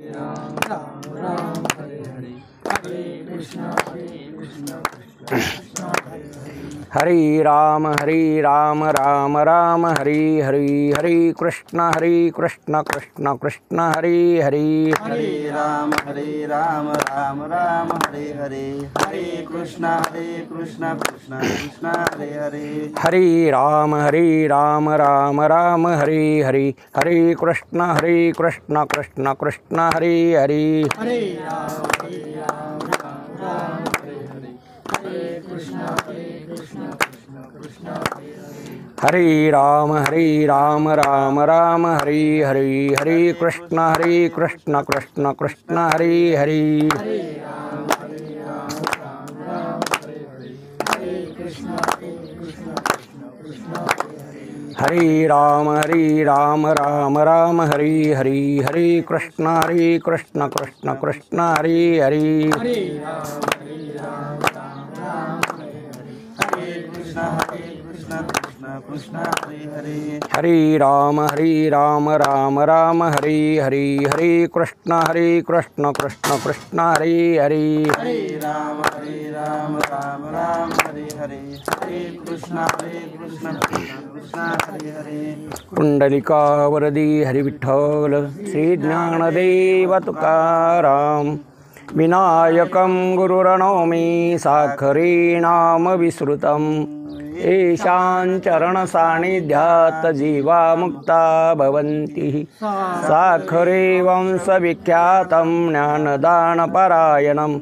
राम राम राम हरे हरे हरे कृष्ण कृष्ण कृष्ण हरे राम राम हरे हरे हरे कृष्ण कृष्ण कृष्ण हरे हरे हरे राम राम राम हरे हरे हरे कृष्ण कृष्ण कृष्ण हरे हरे हरे राम राम हरे हरे हरे कृष्ण कृष्ण कृष्ण हरे हरे हरे राम राम हरे हरे हरे कृष्ण कृष्ण कृष्ण हरे हरे राम राम हरे हरे हरे कृष्ण कृष्ण कृष्ण हरे हरे हरे राम राम हरे हरे हरे कृष्ण कृष्ण कृष्ण हरे राम राम हरे हरे हरे कृष्ण कृष्ण कृष्ण हरे हरे हरे राम राम हरे हरे हरे कृष्ण कृष्ण कृष्ण हरे हरे राम राम हरे हरे हरे कृष्ण कृष्ण कृष्ण हरे हरे हरे राम राम हरे हरे हरे कृष्ण कृष्ण कृष्ण हरे पुंडलिकावरदी हरिविठ्ठल श्री ज्ञानदेव तुकाराम विनायकं गुरुर्नौमि साखरे नाम विस्मृतम् येषां चरणसान्निध्यात् जीवा मुक्ता भवन्ति साखरे वंशविख्यातं ज्ञानदानपरायणं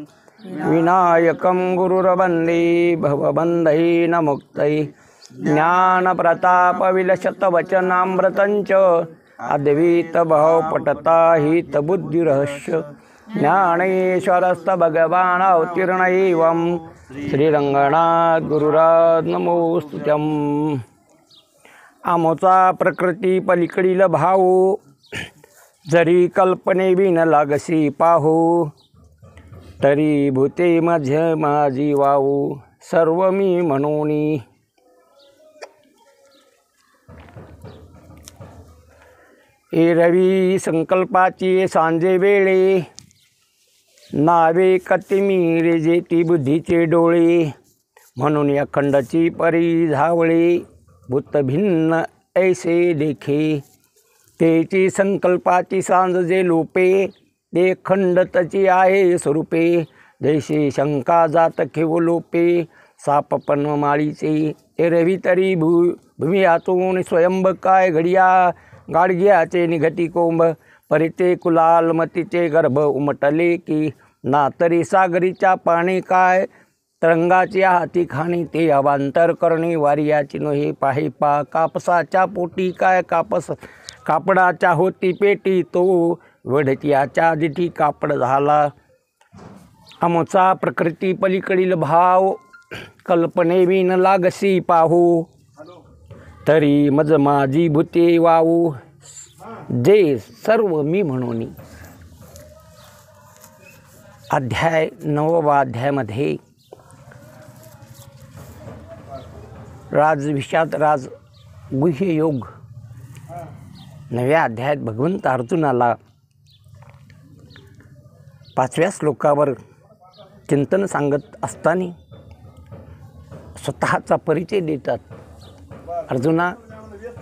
विनायकं गुरुर्वन्दे भवबन्धेन मुक्तये ज्ञानप्रतापविलसतवचनामृतञ्च अद्वैतभावपटता हितबुद्धिरहस्य ज्ञानेश्वरस्तभगवान् अवतीर्ण एवं श्रीरंगनाथ गुरुराज नमोस्तुत्यं आमोचा प्रकृती पलीकडील भाव जरी कल्पने विन लागसी पाहू तरी भूते मध्य माझी वाहू सर्व मी म्हणूनी एरवी संकल्पाची सांजे वेळे नावे कतिमीरे जेती बुद्धीचे डोळे म्हणून या खंडाची परी झावळे भूत भिन्न ऐसे देखे तेची संकल्पाची सांज जे लोपे ते खंड तची आहे स्वरूपे जैसे शंका जात खेव लोपे सापपन माळीचे एरवी तरी भूमी आतून स्वयंभ काय घडिया गाडग्याचे निघती कोंब परिते कुलाल मतीचे गर्भ उमटले की ना तरी सागरीच्या पाणी काय तरंगाची हाती खाणी ते अवांतर करणे वारियाची नोहे पाहे पा कापसाच्या पोटी काय कापडाच्या होती पेटी तो वढत्याच्या दिठी कापड झाला आमचा प्रकृती पलीकडील भाव कल्पने विन लागसी पाहू तरी मज माझी भूते वाहू जे सर्व मी म्हणून अध्याय 9वा अध्यायामध्ये राजविषाद राज गुह्य योग 9व्या अध्यायात भगवंत अर्जुनाला 5व्या श्लोकावर चिंतन सांगत असताना स्वतःचा परिचय देतात. अर्जुना,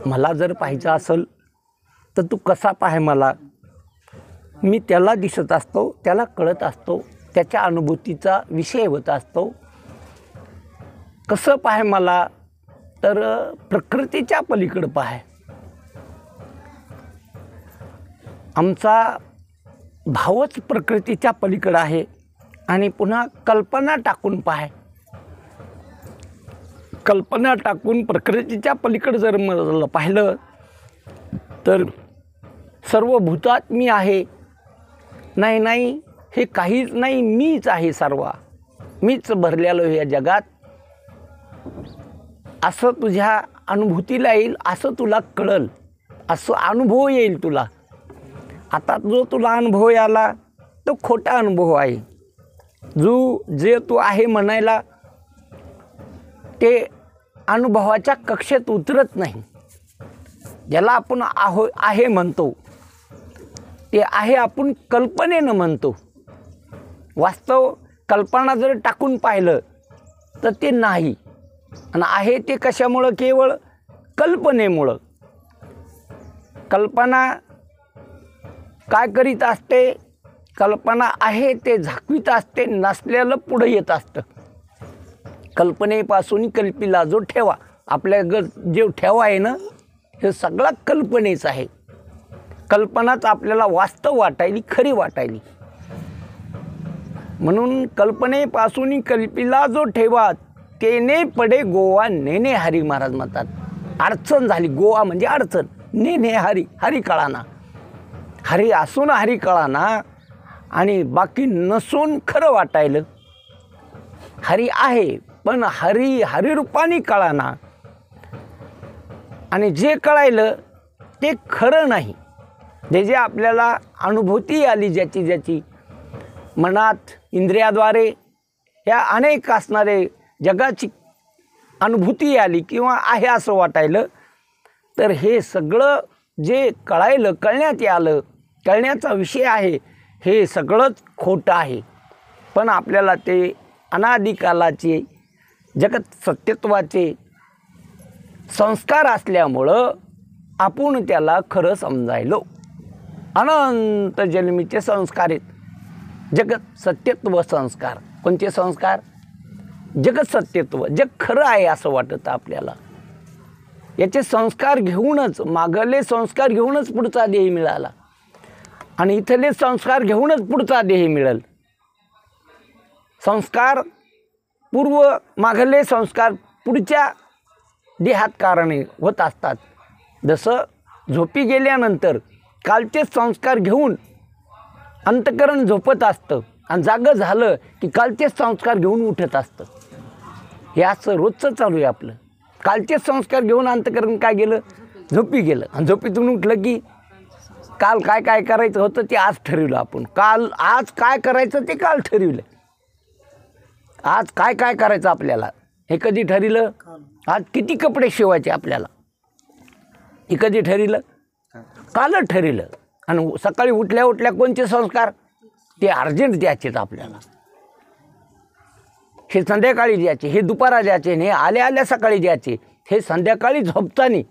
मला जर पाहायचं असेल तर तू कसा पाहे मला, मी त्याला दिसत असतो, त्याला कळत असतो, त्याच्या अनुभूतीचा विषय होत असतो. कसं पाहे मला तर प्रकृतीच्या पलीकडं पाहे. आमचा भावच प्रकृतीच्या पलीकडं आहे आणि पुन्हा कल्पना टाकून पाहे. कल्पना टाकून प्रकृतीच्या पलीकडं जर मला पाहिलं तर सर्व भूतात मी आहे. नाही हे काहीच नाही, मीच आहे, सर्व मीच भरलेलो या जगात. असं तुझ्या अनुभूतीला येईल, असं तुला कळल, असं अनुभव येईल तुला. आता जो तुला अनुभव आला तो खोटा अनुभव आहे. जे तू आहे म्हणायला ते अनुभवाच्या कक्षेत उतरत नाही. ज्याला आपण आहे म्हणतो ते आहे आपण कल्पनेनं म्हणतो. वास्तव कल्पना जर टाकून पाहिलं तर ते नाही. आणि आहे ते कशामुळं? केवळ कल्पनेमुळं. कल्पना काय करीत असते? कल्पना आहे ते झाकवीत असते, नसलेलं पुढं येत असतं. कल्पनेपासून कल्पीला जो ठेवा, आपल्या जे ठेवा आहे ना, हे सगळं कल्पनेच आहे. कल्पनाच आपल्याला वास्तव वाटायली, खरी वाटायली. म्हणून कल्पनेपासून कल्पीला जो ठेवा, तेने पडे गोवा नेने हरी महाराज म्हणतात. अडचण झाली, गोवा म्हणजे अडचण, नेने हरी, हरी कळाना. हरी असून हरी कळाना आणि बाकी नसून खरं वाटायलं. हरी आहे पण हरी रूपाने कळाना. आणि जे कळायलं ते खरं नाही. जे आपल्याला अनुभूती आली, ज्याची मनात इंद्रियाद्वारे या अनेक असणारे जगाची अनुभूती आली किंवा आहे असं वाटायलं, तर हे सगळं जे कळायलं, कळण्यात आलं, कळण्याचा विषय आहे, हे सगळंच खोटं आहे. पण आपल्याला ते अनादिकालाचे जगत सत्यत्वाचे संस्कार असल्यामुळं आपण त्याला खरं समजायलो. अनंत जन्मीचे संस्कार आहेत, जगत सत्यत्व संस्कार. कोणते संस्कार? जगत सत्यत्व, जग खरं आहे असं वाटतं आपल्याला. याचे संस्कार घेऊनच, मागले संस्कार घेऊनच पुढचा देह मिळाला आणि इथले संस्कार घेऊनच पुढचा देह मिळेल. संस्कार पूर्व, मागले संस्कार पुढच्या देहात कारणे होत असतात. जसं झोपी गेल्यानंतर कालचे संस्कार घेऊन अंतःकरण झोपत असतं आणि जागं झालं की कालचे संस्कार घेऊन उठत असतं. हे असं रोजचं चालू आहे आपलं. कालचे संस्कार घेऊन अंतःकरण काय गेलं? झोपी गेलं. आणि झोपीतून उठलं की काल काय काय करायचं होतं ते आज ठरवलं आपण. आज काय करायचं ते काल ठरवलं. आज काय काय करायचं आपल्याला हे कधी ठरवलं? आज किती कपडे शिवायचे आपल्याला हे कधी ठरवलं? कालच ठरवलं. आणि सकाळी उठल्या कोणते संस्कार? ते अर्जंट द्यायचेत आपल्याला. हे संध्याकाळी द्यायचे, हे दुपारा द्यायचे, हे आल्या सकाळी द्यायचे. हे संध्याकाळी झोपताना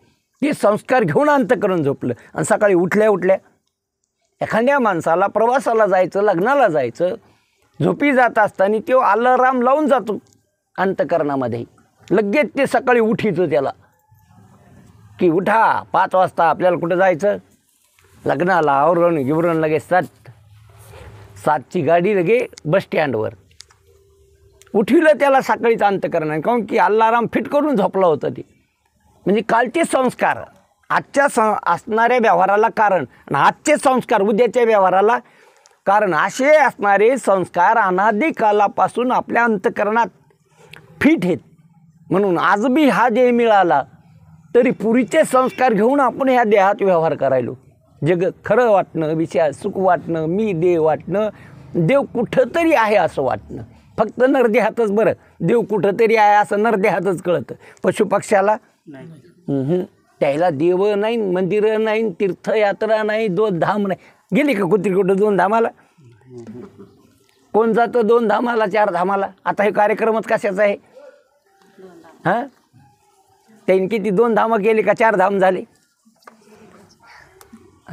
ते संस्कार घेऊन अंतःकरण झोपलं. आणि सकाळी उठल्या एखाद्या माणसाला प्रवासाला जायचं, लग्नाला जायचं, झोपी जात असताना तो अलाराम लावून जातो अंतःकरणामध्ये. लगेच ते सकाळी उठीचं त्याला की उठा 5 वाजता आपल्याला कुठं जायचं? लग्नाला. आवरण लगेच 7ची गाडी लगे बस स्टँडवर. उठविलं त्याला सकाळीच अंतःकरण, काऊन की अलाराम फिट करून झोपला होता ते. म्हणजे कालचे संस्कार आजच्या असणाऱ्या व्यवहाराला कारण आणि आजचे संस्कार उद्याच्या व्यवहाराला कारण असे असणारे संस्कार अनादिकालापासून आपल्या अंतःकरणात फिट आहेत. म्हणून आज बी हा देह मिळाला तरी पुरीचे संस्कार घेऊन आपण ह्या देहात व्यवहार करायलो. जग खरं वाटणं, विषय सुख वाटणं, मी देव वाटणं, देव कुठंतरी आहे असं वाटणं. फक्त नरदेहातच. बरं, देव कुठंतरी आहे असं नरदेहातच कळतं. पशुपक्ष्याला त्याला देव नाही, मंदिरं नाही, तीर्थयात्रा नाही, 2 धाम नाही. गेली का कुत्री कुठं 2 धामाला? कोण जातं 2 धामाला, 4 धामाला? आता हे कार्यक्रमच कशाचा आहे? हां, त्यांनी किती 2 धामं केली का 4 धाम झाले?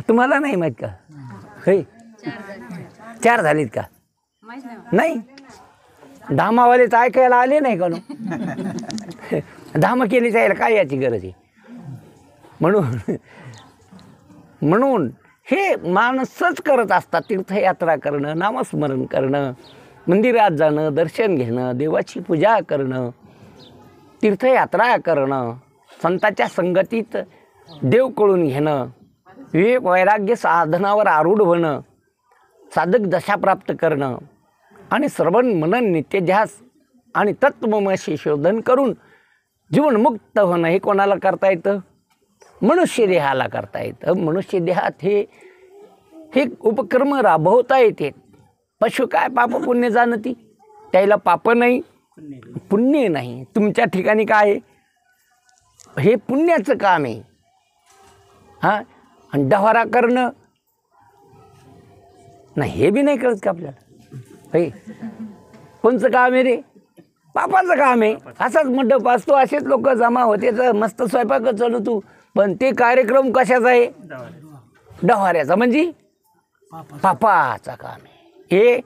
तुम्हाला नाही माहीत का? हे 4 झालीत का? नाही. धामावालेच ऐकायला आले नाही का? धामं केली जायला काय याची गरज आहे? म्हणून हे माणसंच करत असतात. तीर्थयात्रा करणं, नामस्मरण करणं, मंदिरात जाणं, दर्शन घेणं, देवाची पूजा करणं, तीर्थयात्रा करणं, संतांच्या संगतीत देव कळून घेणं, विवेक वैराग्य साधनावर आरूढ होणं, साधक दशा प्राप्त करणं आणि श्रवण मनन नित्यध्यास आणि तत्वमसी शोधन करून जीवनमुक्त होणं. हे कोणाला करता येतं? मनुष्य देहाला करता येतं. मनुष्य देहात हे उपक्रम राबवता येते. पशु काय पाप पुण्य जाणती? त्याला पाप नाही, पुण्य नाही. तुमच्या ठिकाणी काय आहे? हे पुण्याचं काम आहे. हां, आणि डवारा करणं नाही हे बी नाही कळत का आपल्याला? हे कोणचं काम आहे रे? पापाचं काम आहे. असाच मंडप असतो, असेच लोक जमा होते, तर मस्त स्वयंपाक चालू तू. पण ते कार्यक्रम कशाचा आहे? डव्हाऱ्याचा, म्हणजे पापाचा काम आहे. हे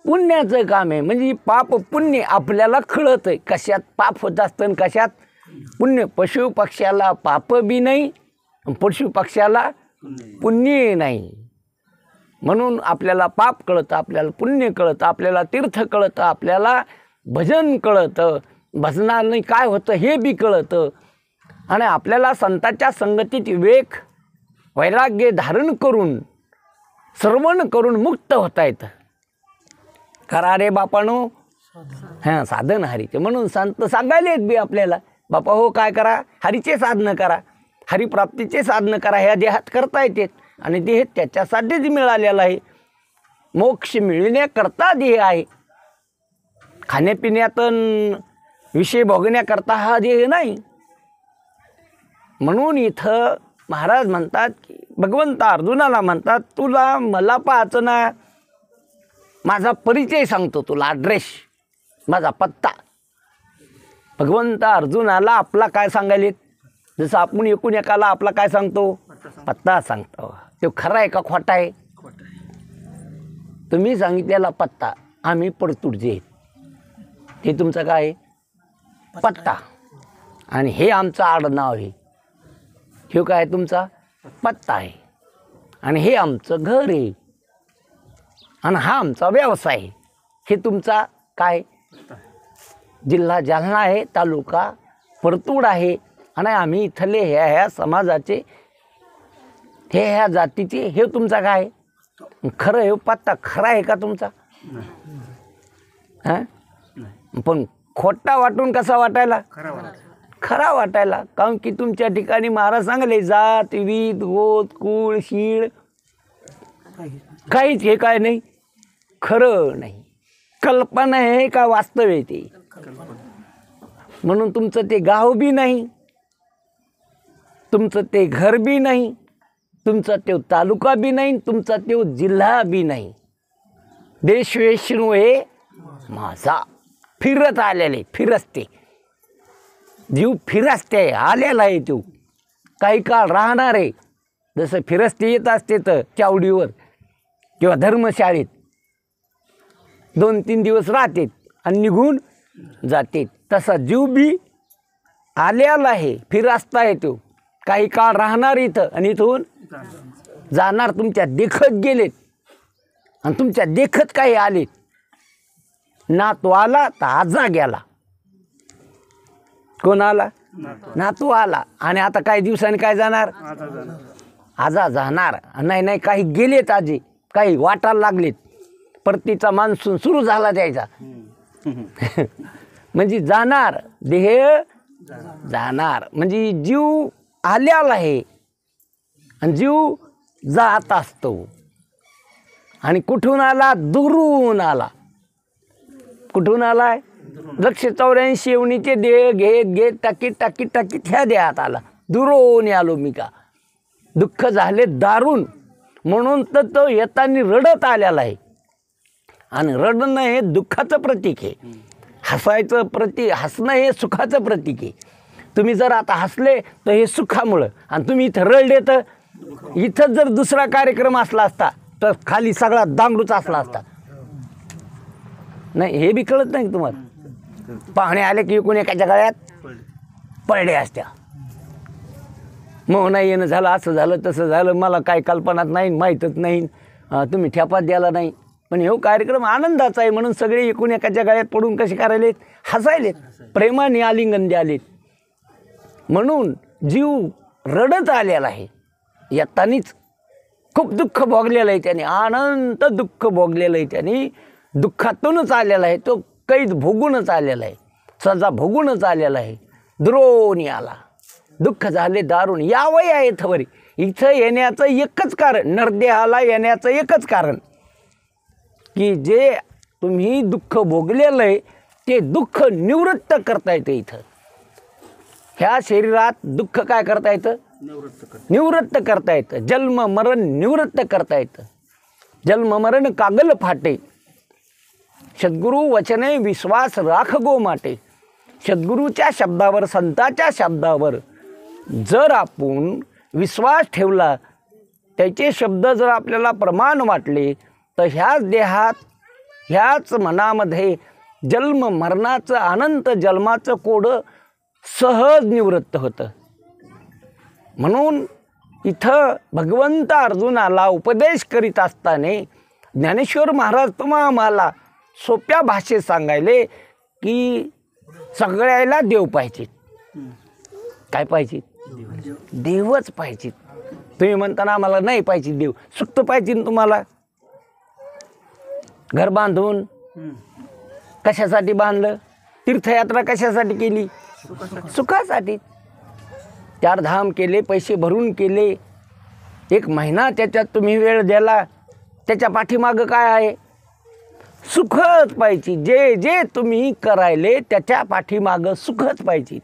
पुण्याचं काम आहे. म्हणजे पाप पुण्य आपल्याला कळत आहे कशात पाप होत असतं आणि कशात पुण्य. पशु पक्ष्याला पाप बी नाही, पशु पक्ष्याला पुण्य नाही. म्हणून आपल्याला पाप कळतं, आपल्याला पुण्य कळतं, आपल्याला तीर्थ कळतं, आपल्याला भजन कळतं, भजनाने काय होतं हे बी कळतं. आणि आपल्याला संतांच्या संगतीत विवेक वैराग्य धारण करून श्रवण करून मुक्त होता येतं. करा रे बापानो, हां साधन हरीचे. म्हणून संत सांगायलेत बी आपल्याला, बापा हो काय करा, हरीचे साधनं करा, हरिप्राप्तीचे साधनं करा. ह्या देहात करता येते आणि देह त्याच्यासाठीच मिळालेला आहे. मोक्ष मिळण्याकरता देह आहे. खाण्यापिण्यात विषय भोगण्याकरता हा देह नाही. म्हणून इथं महाराज म्हणतात की भगवंत अर्जुनाला म्हणतात, तुला मला पाहायचं ना, माझा परिचय सांगतो तुला, ॲड्रेस, माझा पत्ता. भगवंत अर्जुनाला आपला काय सांगायले, जसं आपण एकूण एकाला आपला काय सांगतो, पत्ता सांगतो. तो खरा आहे का खोटा आहे? तुम्ही सांगितलेला पत्ता, आम्ही परतुडचे आहेत, हे तुमचं काय आहे? पत्ता. आणि हे आमचं आडनाव आहे, हे काय तुमचा पत्ता आहे. आणि हे आमचं घर आहे, आणि हा आमचा व्यवसाय आहे. हे तुमचा काय? जिल्हा जालना आहे, तालुका परतूड आहे. आणि आम्ही इथले ह्या समाजाचे, ह्या जातीचे, हे तुमचा काय? खरं हे पत्ता खरा आहे का तुमचा? हां, पण खोटा वाटून कसा वाटायला? खरा वाटायला. कारण की तुमच्या ठिकाणी महाराज सांगले, जात वीत गोत कुळ शीळ काहीच हे काय नाही, खरं नाही. कल्पना आहे का वास्तव आहे ते? म्हणून तुमचं ते गाव बी नाही, तुमचं ते घर बी नाही, तुमचा तो तालुका बी नाही, तुमचा तो जिल्हा बी नाही. देश वैष्णव हे माझा फिरत आलेले, फिरस्ते जीव फिरस्ते आलेला आहे. तो काही काळ राहणार आहे. जसं फिरस्ते येत असते तर चावडीवर किंवा धर्मशाळेत 2-3 दिवस राहते आणि निघून जाते, तसा जीव बी आलेला आहे, फिरस्ता आहे. तो काही काळ राहणार इथं आणि इथून जाणार. तुमच्या देखत गेलेत आणि तुमच्या देखत काही आलेत. नातू आला तर आजा गेला. कोण आला? नातू आला. आणि आता काही दिवसांनी काय जाणार? आजा जाणार. नाही नाही काही गेलेत आजी, काही वाटायला लागलेत. परतीचा मान्सून सुरू झाला द्यायचा. म्हणजे जाणार, देह जाणार. म्हणजे जीव आलेला आहे आणि जीव जात असतो. आणि कुठून आला? दुरून आला. कुठून आलाय? 184 येवणीचे देह घेत घेत टाकीत टाकीत टाकीत ह्या देहात आला. दुरून आलो मी का? दुःख झाले दारून. म्हणून तर तो येताना रडत आलेला आहे. आणि रडणं हे दुःखाचं प्रतीक आहे. हसायचं हसणं हे सुखाचं प्रतीक आहे. तुम्ही जर आता हसले तर हे सुखामुळं, आणि तुम्ही इथं रडले तर इथं जर दुसरा कार्यक्रम असला असता तर खाली सगळा दांगडूच असला असता. नाही हे बी कळत नाही तुम्हाला. पाहुणे आले की कोणी एकाच्या गळ्यात पडले असत्या. मग नाही येणं झालं, असं झालं तसं झालं, मला काय कल्पनाच नाही, माहीतच नाही, तुम्ही ठेपात द्यायला नाही. पण हे कार्यक्रम आनंदाचा आहे म्हणून सगळे एकूण एकाच्या गळ्यात पडून कसे करायलेत? हसायलेत, प्रेमाने आलिंगन द्यालेत. म्हणून जीव रडत आलेला आहे. येतानीच खूप दुःख भोगलेलं आहे त्याने, अनंत दुःख भोगलेलं आहे त्याने. दुःखातूनच आलेला आहे तो, कैद भोगूनच आलेला आहे, सजा भोगूनच आलेला आहे. द्रोणी आला, दुःख झाले दारुण. यावं आहे इथंवरी. इथं येण्याचं एकच कारण, नरदेहाला येण्याचं एकच कारण की जे तुम्ही दुःख भोगलेलं आहे ते दुःख निवृत्त करता येतं. इथं ह्या शरीरात दुःख काय करता येतं? निवृत्त करता येतं. जन्म मरण निवृत्त करता येतं. जन्म मरण कागल फाटे, सद्गुरु वचने विश्वास राख गो माटे. सद्गुरूच्या शब्दावर, संताच्या शब्दावर जर आपण विश्वास ठेवला, त्याचे शब्द जर आपल्याला प्रमाण वाटले, तर ह्याच देहात, ह्याच मनामध्ये जन्म मरणाचं, अनंत जन्माचं कोडं सहज निवृत्त होतं. म्हणून इथं भगवंत अर्जुनाला उपदेश करीत असताना ज्ञानेश्वर महाराज तुम्हा आम्हाला सोप्या भाषेत सांगायले की सगळ्याला देव पाहिजे. काय पाहिजे? देवच पाहिजे. तुम्ही म्हणताना आम्हाला नाही पाहिजे देव, सुख पाहिजे तुम्हाला. घर बांधून कशासाठी बांधलं? तीर्थयात्रा कशासाठी केली? सुखासाठी. 4 धाम केले, पैसे भरून केले, 1 महिना त्याच्यात तुम्ही वेळ द्याला, त्याच्या पाठीमागं काय आहे? सुखच पाहिजे. जे जे तुम्ही करायले त्याच्या पाठीमागं सुखच पाहिजे.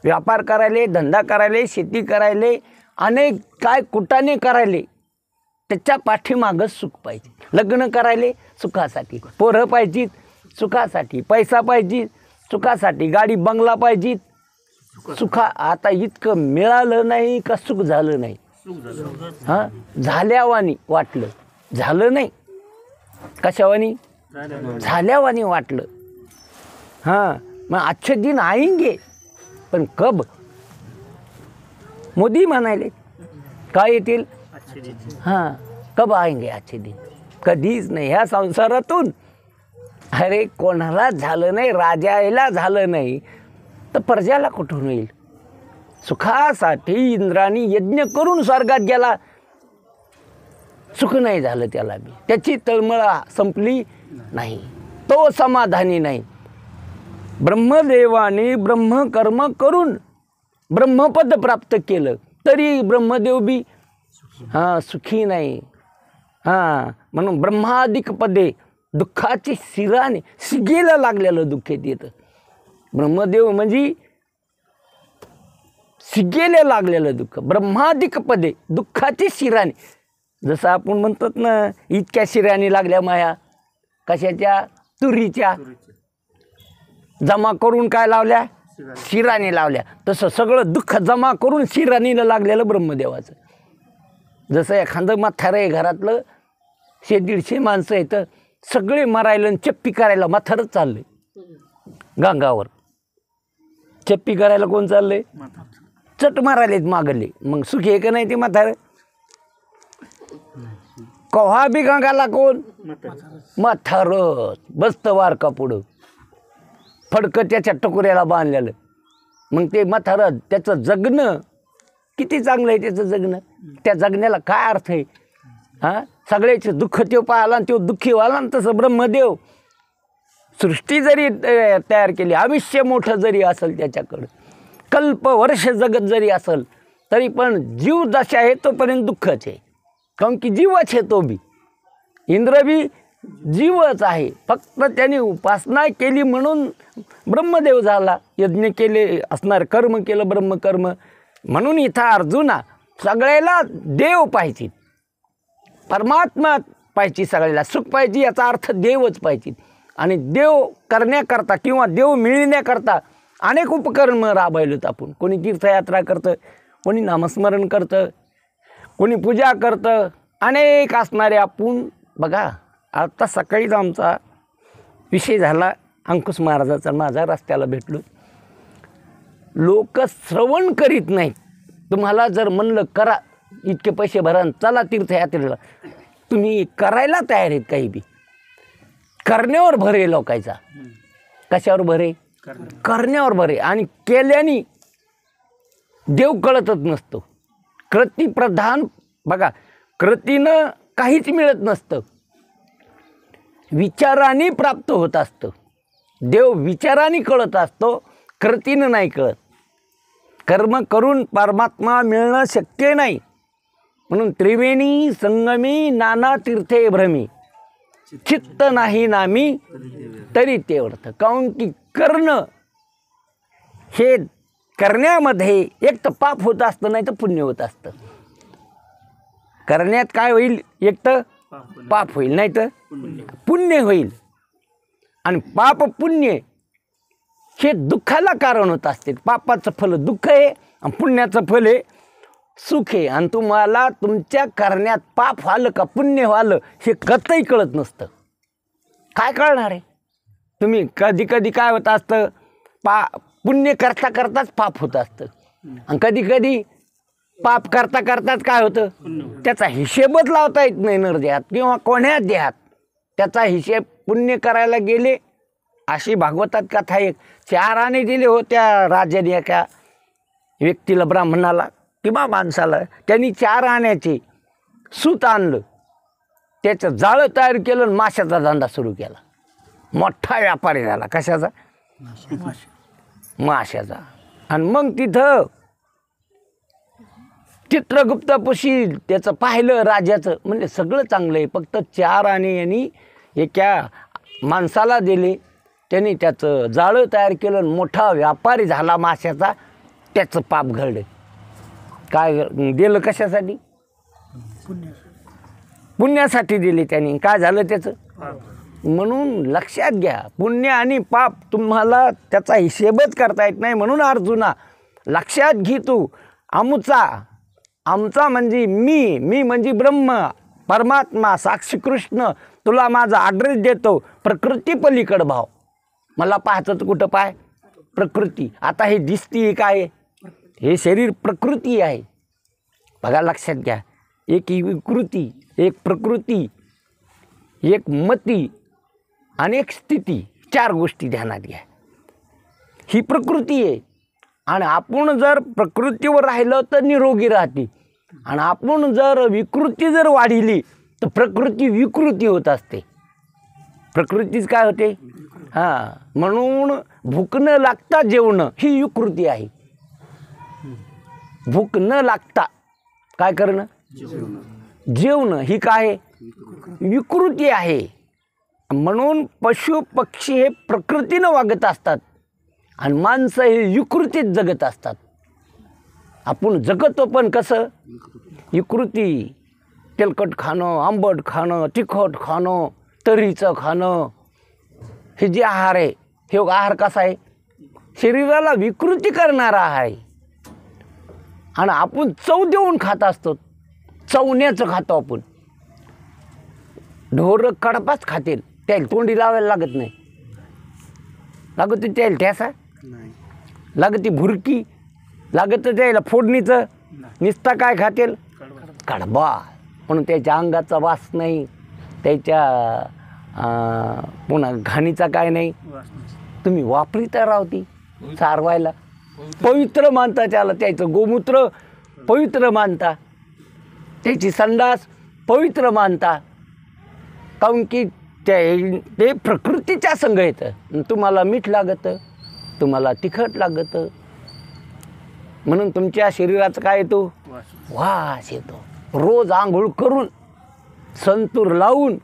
व्यापार करायले, धंदा करायले, शेती करायले, अनेक काय कुटाने करायले, त्याच्या पाठीमागं सुख पाहिजे. लग्न करायले सुखासाठी, पोरं पाहिजेत सुखासाठी, पैसा पाहिजे सुखासाठी, गाडी बंगला पाहिजे सुखा. आता इतकं मिळालं नाही का सुख झालं नाही? हां, झाल्यावानी वाटलं, झालं नाही. कशावानी? झाल्यावानी वाटलं. हां, मग अच्छे दिन आएंगे, पण कब? मोदी म्हणाले काय येतील? हां, कब आएंगे अच्छे दिन? कधीच नाही. ह्या संसारातून अरे कोणाला झालं नाही, राजाला झालं नाही, तर प्रजाला कुठून येईल? सुखासाठी इंद्राने यज्ञ करून स्वर्गात गेला, सुख नाही झालं त्याला बी, त्याची तळमळ संपली नाही, तो समाधानी नाही. ब्रह्मदेवाने ब्रह्मकर्म करून ब्रह्मपद प्राप्त केलं, तरी ब्रह्मदेव बी सुखी नाही. म्हणून ब्रह्मादिक पदे दुःखाची शिराने, शिगेला लागलेलं दुःख येतं. ब्रह्मदेव म्हणजे शिगेला लागलेलं दुःख. ब्रह्मादिक पदे दुःखाची शिराने, जसं आपण म्हणतात ना, इतक्या शिराने लागल्या माया. कशाच्या? तुरीच्या. जमा करून काय लावल्या? शिराने लावल्या. तसं सगळं दुःख जमा करून शिरानीला लागलेलं ब्रह्मदेवाचं. जसं एखादं म्हातारं आहे घरातलं, 100-150 माणसं आहेत, सगळे मरायला आणि चप्पी करायला म्हातारच चाललंय गांगावर. चप्पी करायला कोण चाललंय? चट मारायलेत मागले. मग सुखी आहे का नाही ते म्हातारं? कव्हा बी गंगाला कोण? म्हातारच बसतं वारका पुढं, फडकं त्याच्या टकोऱ्याला बांधलेलं. मग ते म्हातारं, त्याचं जगणं किती चांगलं आहे. त्याचं जगणं, त्या जगण्याला काय अर्थ आहे? हां, सगळ्याचे दुःख तो पाहिला आणि तो दुःखी व्हायला. तसं ब्रह्मदेव सृष्टी जरी तयार केली, आयुष्य मोठं जरी असेल त्याच्याकडं, कल्प वर्ष जगत जरी असेल, तरी पण जीव दशा आहे तोपर्यंत दुःखच आहे. कारण की जीवच आहे तो बी. इंद्र बी जीवच आहे, फक्त त्याने उपासना केली म्हणून ब्रह्मदेव झाला. यज्ञ केले असणार, कर्म केलं ब्रह्मकर्म. म्हणून इथं अर्जुना सगळ्याला देव पाहिजे, परमात्मा पाहिजे, सगळ्याला सुख पाहिजे. याचा अर्थ देवच पाहिजे. आणि देव करण्याकरता किंवा देव मिळण्याकरता अनेक उपक्रम राबवलेत आपण. कोणी तीर्थयात्रा करतं, कोणी नामस्मरण करतं, कोणी पूजा करतं, अनेक असणारे आपण. बघा, आता सकाळीच आमचा विषय झाला अंकुश महाराजाचा, माझा रस्त्याला भेटलो. लोक श्रवण करीत नाहीत. तुम्हाला जर म्हणलं करा, इतके पैसे भरा, चला तीर्थयात्रेला, तुम्ही करायला तयार आहेत. काही बी करण्यावर भर आहे लोकांचा. कशावर भर आहे? करण्यावर भर आहे. आणि केल्याने देव कळतच नसतो. कृतीप्रधान. बघा, कृतीनं काहीच मिळत नसतं, विचाराने प्राप्त होत असतं. देव विचाराने कळत असतो, कृतीनं नाही कळत. कर्म करून परमात्मा मिळणं शक्य नाही. म्हणून त्रिवेणी संगमी नाना तीर्थे भ्रमी, चित्त नाही नामी तरी ते अर्थ. काऊन की करणं हे, करण्यामध्ये एक तर पाप होत असतं, नाही तर पुण्य होत असतं. करण्यात काय होईल? एक तर पाप होईल, नाही तर पुण्य होईल. आणि पाप पुण्य हे दुःखाला कारण होत असते. पापाचं फल दुःख आहे आणि पुण्याचं फल आहे सुख आहे. आणि तुम्हाला तुमच्या करण्यात पाप व्हालं का पुण्य व्हालं हे कतही कळत नसतं. काय कळणार आहे? तुम्ही कधी कधी काय होत असतं, पुण्य करता करताच पाप होत असतं. आणि कधी कधी पाप करता करताच काय होतं, त्याचा हिशेबच लावता येत नाही नरदेहात किंवा कोण्या देहात. त्याचा हिशेब पुण्य करायला गेले. अशी भागवतात कथा एक. 4 आणे दिले होत्या राजाने एका व्यक्तीला, ब्राह्मणाला किंवा माणसाला. त्यांनी 4 आण्याचे सूत आणलं, त्याचं जाळं तयार केलं आणि माशाचा धंदा सुरू केला. मोठा व्यापारी झाला. कशाचा? माशाचा. आणि मग तिथं चित्रगुप्तापाशी त्याचं पाहिलं राजाचं, म्हणजे सगळं चांगलं आहे, फक्त 4 आणे यांनी एका माणसाला दिले. त्यांनी त्याचं जाळं तयार केलं, मोठा व्यापारी झाला माशाचा. त्याचं पाप घडलं. काय दिलं? कशासाठी? पुण्यासाठी दिले त्यांनी. काय झालं त्याचं? म्हणून लक्षात घ्या, पुण्य आणि पाप तुम्हाला त्याचा हिशेबच करता येत नाही. म्हणून अर्जुना लक्षात घे, तू आमचा म्हणजे मी म्हणजे ब्रह्म परमात्मा साक्षी कृष्ण. तुला माझा ॲड्रेस देतो. प्रकृती पलीकड भाव. मला पाहतं तर कुठं पाय? प्रकृती. आता हे दिसती काय? हे शरीर प्रकृती आहे. बघा, लक्षात घ्या. एक विकृती, एक प्रकृती, एक मती आणि एक स्थिती. 4 गोष्टी ध्यानात घ्या. ही प्रकृती आहे. आणि आपण जर प्रकृतीवर राहिलं तर निरोगी राहते. आणि आपण जर विकृती जर वाढिली तर प्रकृती विकृती होत असते. प्रकृतीच काय होते? हां, म्हणून भूक न लागता जेवणं ही विकृती आहे. भूक न लागता काय करणं? जेवणं ही काय? विकृती आहे. म्हणून पशु पक्षी हे प्रकृतीनं वागत असतात आणि माणसं हे विकृतीत जगत असतात. आपण जगतो पण कसं? विकृती. तेलकट खाणं, आंबट खाणं, तिखट खाणं, तर्रीचं खाणं, हे जे आहार आहे, हे आहार कसा आहे? शरीराला विकृती करणारा आहे. आणि आपण चव देऊन खात असतो. चवण्याचं खातो आपण. ढोरं कडपाच खातील, त्याला तोंडी लावायला लागत नाही. लागत त्याला ठ्यासा, लागत भुरकी, लागत त्याला फोडणीचं. नुसता काय खातील? कडबा. म्हणून त्याच्या अंगाचा वास नाही, त्याच्या पुन्हा घाणीचा काय नाही. तुम्ही वापरीता राहती सारवायला. पवित्र मानता त्याला. त्याचं गोमूत्र पवित्र मानता, त्याची संडास पवित्र मानता. काऊन की ते प्रकृतीच्या संग येतं. तुम्हाला मीठ लागतं, तुम्हाला तिखट लागतं. म्हणून तुमच्या शरीराचं काय येतो? वास येतो. रोज आंघोळ करून, संतूर लावून,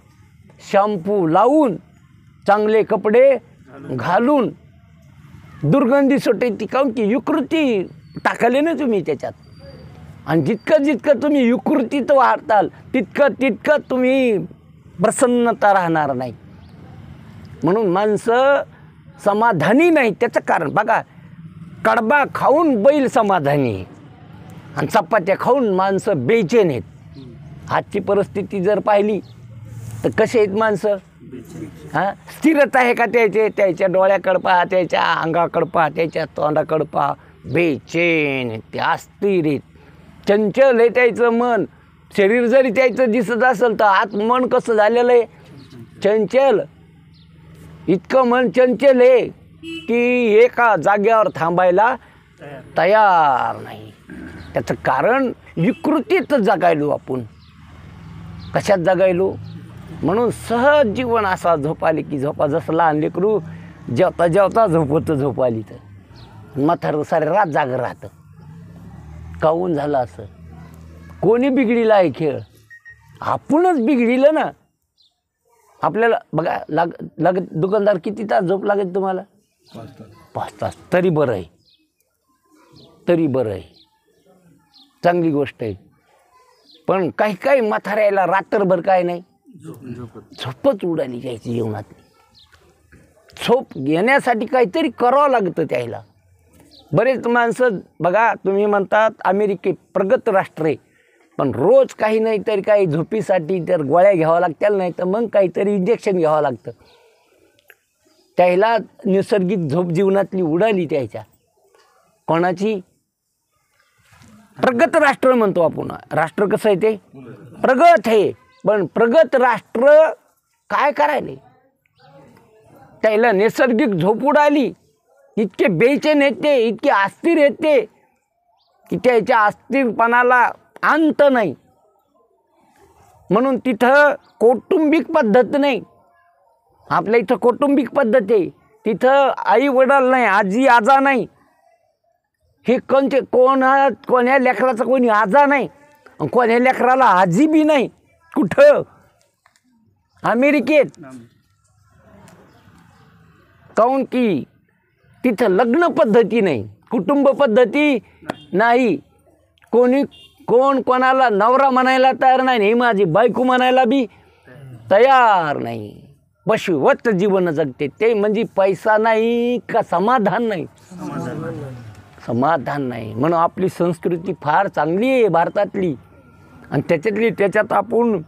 शॅम्पू लावून, चांगले कपडे घालून दुर्गंधी सुटायची. काऊन की विकृती टाकले ना तुम्ही त्याच्यात. आणि जितकं तुम्ही विकृतीत वाढताल तितकं तुम्ही प्रसन्नता राहणार नाही. म्हणून माणसं समाधानी नाही. त्याचं कारण बघा, कडबा खाऊन बैल समाधानी आहे आणि चपात्या खाऊन माणसं बेचैन आहेत. आजची परिस्थिती जर पाहिली तर कसे आहेत माणसं? हां, स्थिरता आहे का त्याच्या डोळ्याकडं पहा, त्याच्या अंगाकडं पहा, त्याच्या तोंडाकडं पहा. बेचैन, ते अस्थिर आहेत, चंचल आहे त्याचं मन. शरीर जरी त्याचं दिसत असेल तर आत मन कसं झालेलं आहे? चंचल. इतकं मन चंचल आहे की एका जागेवर थांबायला तयार नाही. त्याचं कारण विकृतीत जगायलो आपण. कशात जगायलो? म्हणून सहज जीवन असा झोप आली की झोपा. जसं लहान लेकरू जेवता जेवता झोप आली तर म्हातारं सारे रात जागं राहतं. काहून झालं असं? कोणी बिघडीला आहे खेळ? आपणच बिघडिलं ना. आपल्याला बघा लागत दुकानदार किती तास झोप लागेल तुम्हाला? 5 तास. तरी बरं आहे, तरी बरं आहे, चांगली गोष्ट आहे. पण काही म्हाताऱ्याला रात्रभर काय नाही, झोपच उडाली त्याची जीवनातली. झोप घेण्यासाठी काहीतरी करावं लागतं त्याला. बरेच माणसं बघा, तुम्ही म्हणतात अमेरिके प्रगत राष्ट्र आहे, पण रोज काही नाही तरी काही झोपीसाठी तर गोळ्या घ्याव्या लागतील, नाही तर मग काहीतरी इंजेक्शन घ्यावं लागतं. त्याला नैसर्गिक झोप जीवनातली उडाली त्याच्या. कोणाची? प्रगत राष्ट्र म्हणतो आपण. राष्ट्र कसं आहे ते? प्रगत आहे. पण प्रगत राष्ट्र काय करायले? त्याला नैसर्गिक झोप उडाली. इतके बेचैन येते, इतके अस्थिर येते की त्याच्या अस्थिरपणाला अंत नाही. म्हणून तिथं कौटुंबिक पद्धत नाही. आपल्या इथं कौटुंबिक पद्धत आहे. तिथं आई वडील नाही, आजी आजा नाही. हे कोण्या लेकराचा कोणी आजा नाही, कोण्या लेकराला आजी बी नाही. कुठं? अमेरिकेत. काऊन की तिथं लग्न पद्धती नाही, कुटुंब पद्धती नाही. कोण कोणाला नवरा म्हणायला तयार नाही, ही माझी बायको म्हणायला बी तयार नाही. पशुवत जीवन जगते. ते म्हणजे पैसा नाही का समाधान नाही? समाधान नाही. म्हणून आपली संस्कृती फार चांगली आहे भारतातली. आणि त्याच्यात आपण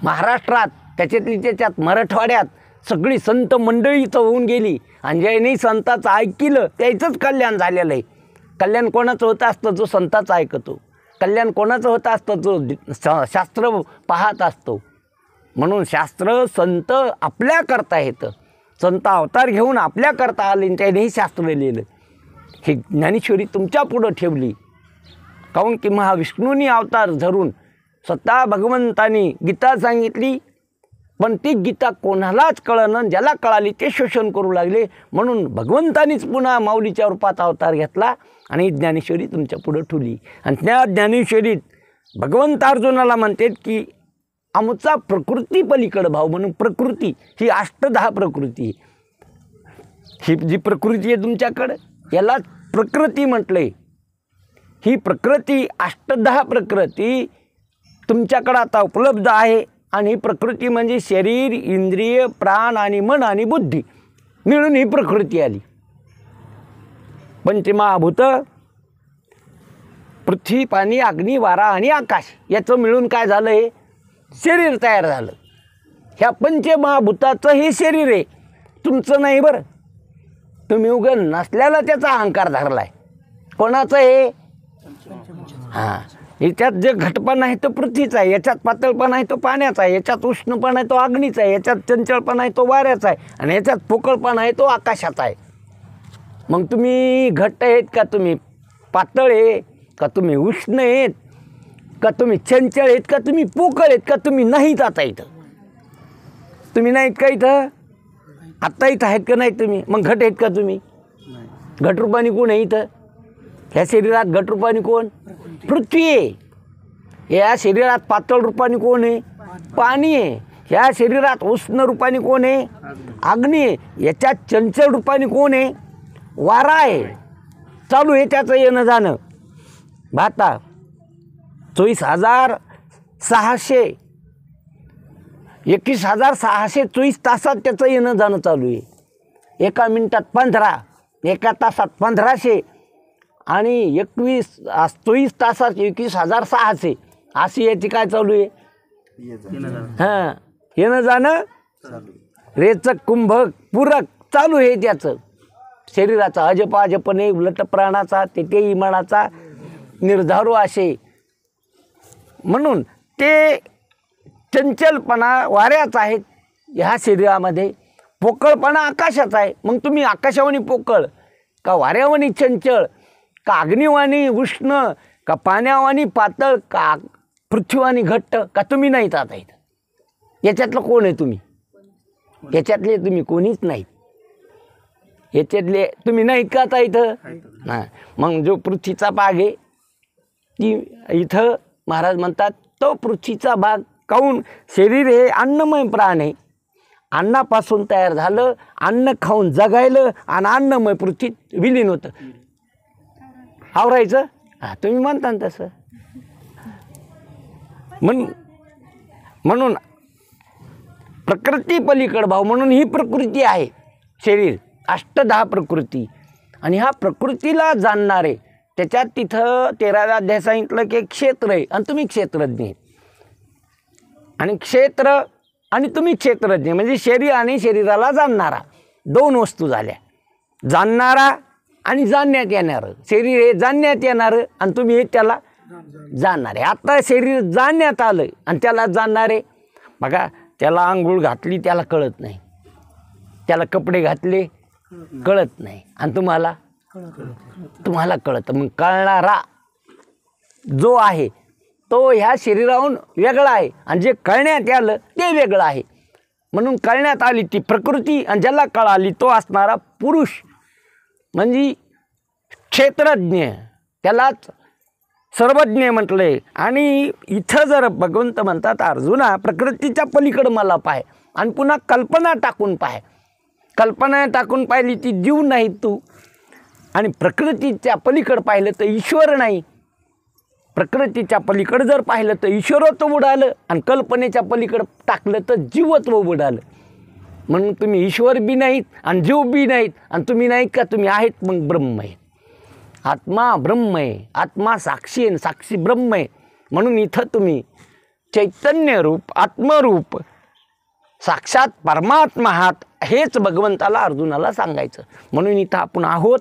महाराष्ट्रात, त्याच्यात मराठवाड्यात सगळी संत मंडळी इथं होऊन गेली. आणि ज्याने संताचं ऐकलं त्याचंच कल्याण झालेलं आहे. कल्याण कोणाचं होतं असतं? जो संताचं ऐकतो. कल्याण कोणाचं होतं असतं? जो शास्त्र पाहत असतो. म्हणून शास्त्र संत आपल्या करता येतं. संत अवतार घेऊन आपल्या करता आले, त्यानेही शास्त्र लिहिलं. ही ज्ञानेश्वरी तुमच्या पुढं ठेवली. काऊन की महाविष्णूंनी अवतार धरून स्वतः भगवंतानी गीता सांगितली, पण ती गीता कोणालाच कळलं. ज्याला कळाली ते शोषण करू लागले. म्हणून भगवंतानीच पुन्हा माऊलीच्या रूपात अवतार घेतला आणि ज्ञानेश्वरी तुमच्या पुढं ठेवली. आणि त्या ज्ञानेश्वरीत भगवंत अर्जुनाला म्हणतात की आमचा प्रकृती पलीकडं भाव. म्हणून प्रकृती ही 8-10 प्रकृती. ही जी प्रकृती आहे तुमच्याकडं, याला प्रकृती म्हटलंय. ही प्रकृती 8-10 प्रकृती तुमच्याकडं आता उपलब्ध आहे. आणि ही प्रकृती म्हणजे शरीर, इंद्रिय, प्राण आणि मन आणि बुद्धी मिळून ही प्रकृती आली. पंचमहाभूत पृथ्वी, पाणी, अग्नी, वारा आणि आकाश याचं मिळून काय झालं? हे शरीर तयार झालं. ह्या पंचमहाभूताचं हे शरीर आहे, तुमचं नाही. बरं, तुम्ही उगं नसल्याला त्याचा अहंकार धरलाय. कोणाचं हे? हां, याच्यात जे घटपणा आहे तो पृथ्वीचा आहे, याच्यात पातळपणा आहे तो पाण्याचा आहे, याच्यात उष्णपणा आहे तो अग्नीचा आहे, याच्यात चंचलपणा आहे तो वाऱ्याचा आहे, आणि याच्यात पोकळपणा आहे तो आकाशाचा आहे. मग तुम्ही घट्ट आहेत का तुम्ही पातळ आहे का तुम्ही उष्ण आहेत का तुम्ही चंचल आहेत का तुम्ही पोकळ आहेत का तुम्ही नाहीत? आता इथं तुम्ही नाहीत का? इथं आत्ता इथं आहेत का नाही तुम्ही? मग घट आहेत का तुम्ही? घटरूपानी कोण आहे इथं? ह्या शरीरात घटरूपानी कोण? पृथ्वी आहे. या शरीरात पातळ रूपाने कोण आहे? पाणी आहे. ह्या शरीरात उष्ण रूपाने कोण आहे? अग्नी आहे. याच्यात चंचल रूपाने कोण आहे? वारा आहे. चालू आहे त्याचं येणं जाणं. भाता 21,624 तासात त्याचं येणं जाणं चालू आहे. एका मिनिटात 15, एका तासात 1500 आणि 24 तासात 21,600 अशी याची काय चालू आहे? हां, येणं जाणं रेचक कुंभक पूरक चालू आहे त्याचं. शरीराचा अजपाजपणे उलट प्राणाचा ते इमानाचा निर्धारू असे. म्हणून ते चंचलपणा वाऱ्याचा आहे ह्या शरीरामध्ये, पोकळपणा आकाशाचा आहे. मग तुम्ही आकाशावानी पोकळ का वाऱ्यावानी चंचल का अग्निवाणी उष्ण का पाण्यावानी पातळ का पृथ्वीवानी घट्ट का तुम्ही नाहीत? आता इथं याच्यातलं कोण आहे तुम्ही? याच्यातले तुम्ही कोणीच नाहीत. याच्यातले तुम्ही नाहीत का आता इथं? हां, मग जो पृथ्वीचा भाग आहे ती इथं महाराज म्हणतात तो पृथ्वीचा भाग. काऊन? शरीर हे अन्नमय प्राण आहे. अन्नापासून तयार झालं, अन्न खाऊन जगायलं आणि अन्नमय पृथ्वीत विलीन होतं. आवरायचं? हां, तुम्ही म्हणता ना तसं. म्हणून प्रकृती पलीकड भाव म्हणून ही प्रकृती आहे शरीर, अष्टधा प्रकृती. आणि ह्या प्रकृतीला जाणणारे त्याच्यात तिथं 13व्या अध्याय सांगितलं की क्षेत्र आहे आणि तुम्ही क्षेत्रज्ञ आहे. आणि क्षेत्र आणि तुम्ही क्षेत्रज्ञ म्हणजे शरीर आणि शरीराला जाणणारा, दोन वस्तू झाल्या. जाणणारा आणि जाणण्यात येणारं. शरीर हे जाणण्यात येणारं आणि तुम्ही हे त्याला जाणणारे. आता शरीर जाणण्यात आलं आणि त्याला जाणणारे. बघा, त्याला आंघोळ घातली त्याला कळत नाही, त्याला कपडे घातले कळत नाही, आणि तुम्हाला कळतं. मग कळणारा जो आहे तो ह्या शरीराहून वेगळा आहे आणि जे कळण्यात आलं ते वेगळं आहे. म्हणून कळण्यात आली ती प्रकृती आणि ज्याला कळाली तो असणारा पुरुष म्हणजे क्षेत्रज्ञ, त्यालाच सर्वज्ञ म्हटलंय. आणि इथं जर भगवंत म्हणतात अर्जुना प्रकृतीच्या पलीकडं मला पाय आणि पुन्हा कल्पना टाकून पाय. कल्पना टाकून पाहिली ती जीव नाही तू, आणि प्रकृतीच्या पलीकडं पाहिलं तर ईश्वर नाही. प्रकृतीच्या पलीकडं जर पाहिलं तर ईश्वरत्व बुडालं आणि कल्पनेच्या पलीकडं टाकलं तर जीवत्व बुडालं. म्हणून तुम्ही ईश्वर बी नाहीत आणि जीव बी नाहीत आणि तुम्ही नाहीत का, तुम्ही आहेत मग ब्रह्म आहे. आत्मा ब्रह्म आहे, आत्मा साक्षी आहे, साक्षी ब्रह्म आहे. म्हणून इथं तुम्ही चैतन्य रूप आत्मरूप साक्षात परमात्मा आहात हेच भगवंताला अर्जुनाला सांगायचं. म्हणून इथं आपण आहोत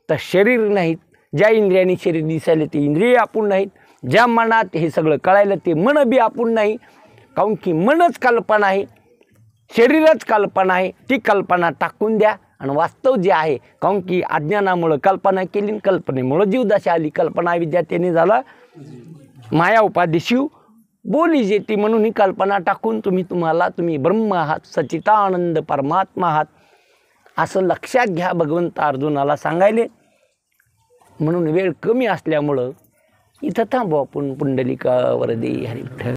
तर शरीर नाहीत. ज्या इंद्रियाने शरीर दिसायला ते इंद्रिय आपण नाहीत. ज्या मनात हे सगळं कळायला ते मन बी आपण नाही. काऊन की मनच कल्पना आहे, शरीरच कल्पना आहे. ती कल्पना टाकून द्या आणि वास्तव जे आहे, काऊन की अज्ञानामुळं कल्पना केली, कल्पनेमुळं जीवदशा आली. कल्पना विद्यार्थ्याने झाला माया उपाधी शिव बोली जेती. म्हणून ही कल्पना टाकून तुम्ही ब्रह्म आहात, सच्चिदानंद परमात्मा आहात असं लक्षात घ्या भगवंत अर्जुनाला सांगायले. म्हणून वेळ कमी असल्यामुळं इथं थांबू आपण. पुंडलिका वरदे हरी विठ्ठल.